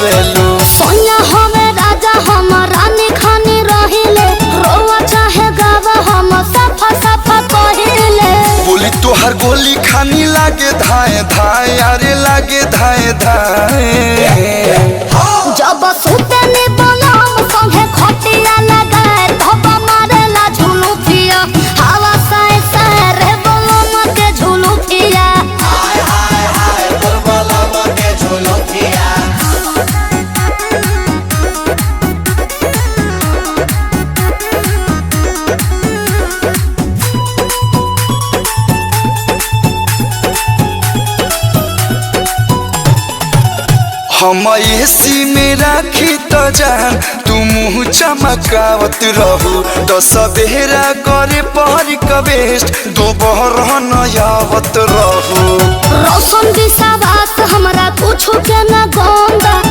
बेलू। सोनिया हमें राजा हम रानी खानी रहिले, रोवा चाहे गावा हम सफा सफा कहिले। बोली तोहर गोली खानी लागे धाए धाए, अरे लागे धाए धाए। जब सुते नी बलम संगे खटिया लगाए, धोबा मारेला झुलू पिया, हवा साए साए रे बलम के झुलू पिया। हाय हाय हाय तोर बलम के झुलू पिया। हम एसी में राखी तो जान तू मुँह चमकावत रहू, तो सवेरा करे पर कबेस्ट दोपहर नयावत रहू। रोशन विश्वास हमरा कुछ के न गोंदा,